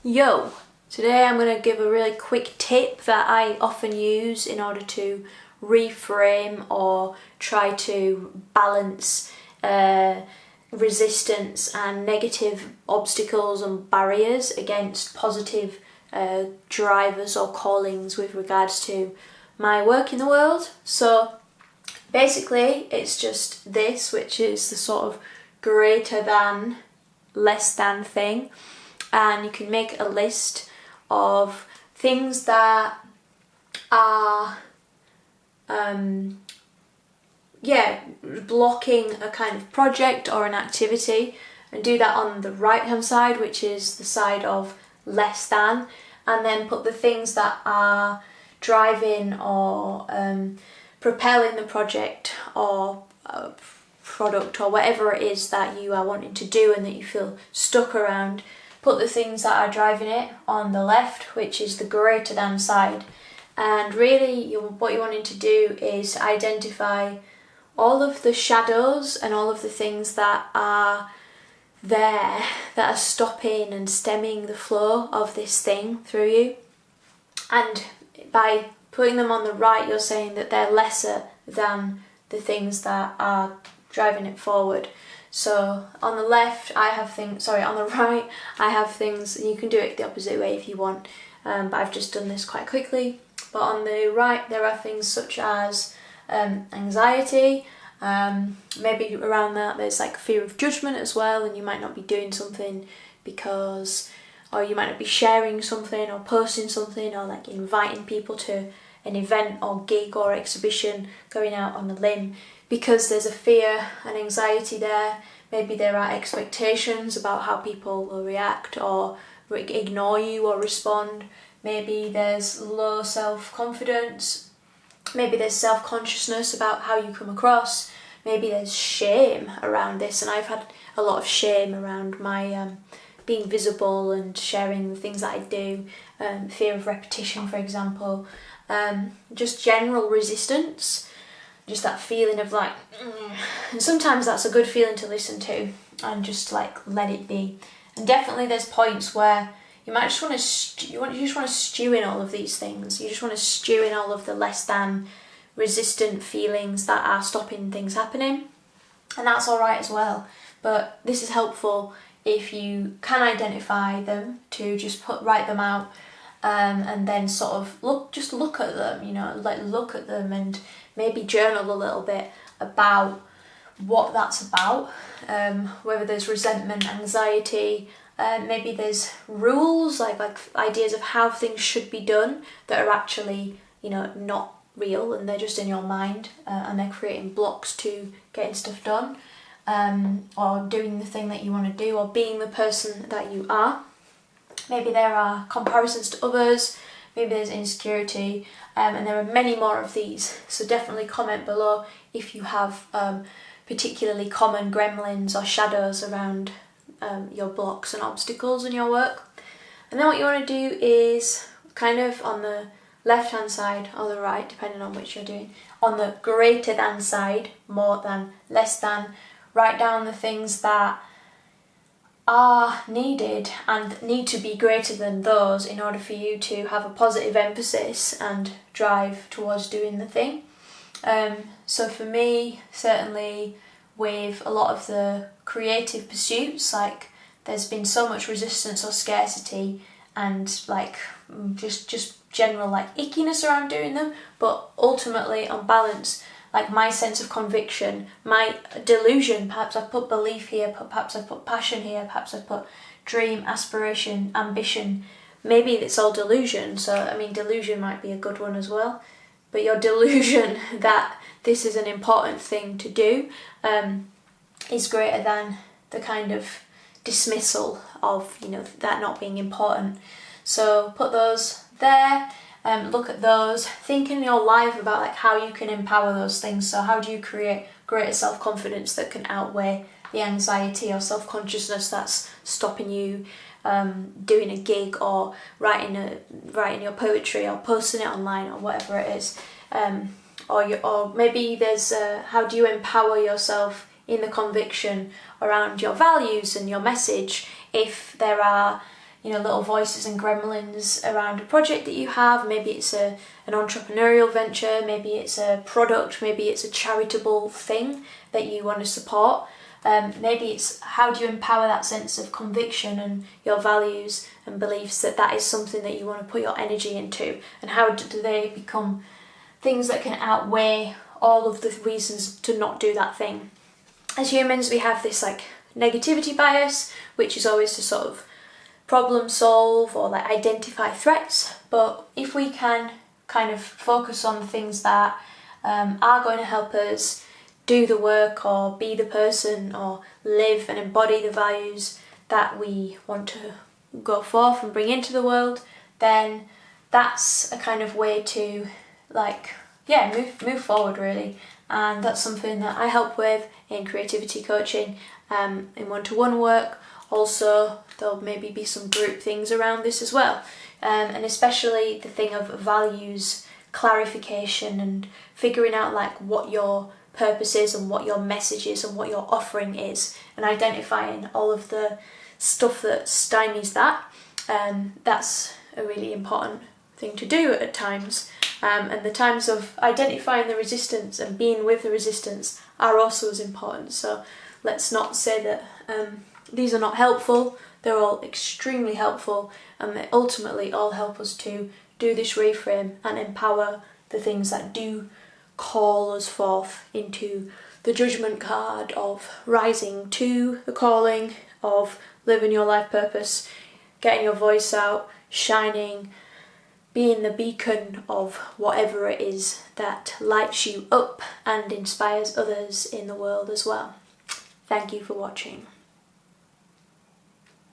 Yo! Today I'm going to give a really quick tip that I often use in order to reframe or try to balance resistance and negative obstacles and barriers against positive drivers or callings with regards to my work in the world. So basically it's just this, which is the sort of greater than, less than thing. And you can make a list of things that are blocking a kind of project or an activity, and do that on the right hand side, which is the side of less than, and then put the things that are driving or propelling the project or product or whatever it is that you are wanting to do and that you feel stuck around. Put the things that are driving it on the left, which is the greater than side. And really what you're wanting to do is identify all of the shadows and all of the things that are there that are stopping and stemming the flow of this thing through you. And by putting them on the right, you're saying that they're lesser than the things that are driving it forward. So on the left I have things, on the right I have things, and you can do it the opposite way if you want, but I've just done this quite quickly. But on the right there are things such as anxiety, maybe around that there's like fear of judgment as well, and you might not be doing something because, or you might not be sharing something or posting something or like inviting people to an event or gig or exhibition, going out on a limb, because there's a fear and anxiety there. Maybe there are expectations about how people will react or ignore you or respond. Maybe there's low self-confidence. Maybe there's self-consciousness about how you come across. Maybe there's shame around this, and I've had a lot of shame around my being visible and sharing the things that I do. Fear of repetition, for example. Just general resistance. Just that feeling of like, and sometimes that's a good feeling to listen to and just like let it be. And definitely there's points where you might just want to you just want to stew in all of these things. You just want to stew in all of the less than resistant feelings that are stopping things happening, and that's all right as well. But this is helpful if you can identify them, to just write them out, and then sort of look at them, look at them and maybe journal a little bit about what that's about, whether there's resentment, anxiety, maybe there's rules, like ideas of how things should be done that are actually, not real, and they're just in your mind, and they're creating blocks to getting stuff done, or doing the thing that you want to do, or being the person that you are. Maybe there are comparisons to others, maybe there's insecurity, and there are many more of these. So definitely comment below if you have particularly common gremlins or shadows around your blocks and obstacles in your work. And then what you want to do is kind of on the left hand side or the right, depending on which you're doing, on the greater than side, more than, less than, write down the things that are needed and need to be greater than those in order for you to have a positive emphasis and drive towards doing the thing. So for me, certainly with a lot of the creative pursuits, like there's been so much resistance or scarcity and like just general like ickiness around doing them, but ultimately on balance, like my sense of conviction, my delusion, perhaps I've put belief here, perhaps I've put passion here, perhaps I've put dream, aspiration, ambition. Maybe it's all delusion, so delusion might be a good one as well. But your delusion that this is an important thing to do is greater than the kind of dismissal of that not being important. So put those there. Look at those, think in your life about like how you can empower those things. So how do you create greater self-confidence that can outweigh the anxiety or self-consciousness that's stopping you doing a gig or writing your poetry or posting it online or whatever it is, or maybe there's how do you empower yourself in the conviction around your values and your message if there are little voices and gremlins around a project that you have. Maybe it's an entrepreneurial venture, maybe it's a product, maybe it's a charitable thing that you want to support. Maybe it's how do you empower that sense of conviction and your values and beliefs that is something that you want to put your energy into, and how do they become things that can outweigh all of the reasons to not do that thing. As humans, we have this negativity bias, which is always to sort of problem solve or identify threats. But if we can kind of focus on the things that are going to help us do the work or be the person or live and embody the values that we want to go forth and bring into the world, then that's a kind of way to move forward really. And that's something that I help with in creativity coaching, in one-to-one work. Also, there'll maybe be some group things around this as well, and especially the thing of values clarification and figuring out what your purpose is and what your message is and what your offering is, and identifying all of the stuff that stymies that. That's a really important thing to do at times. And the times of identifying the resistance and being with the resistance are also as important. So let's not say that these are not helpful. They're all extremely helpful, and they ultimately all help us to do this reframe and empower the things that do call us forth into the judgment card of rising to the calling of living your life purpose, getting your voice out, shining, being the beacon of whatever it is that lights you up and inspires others in the world as well. Thank you for watching.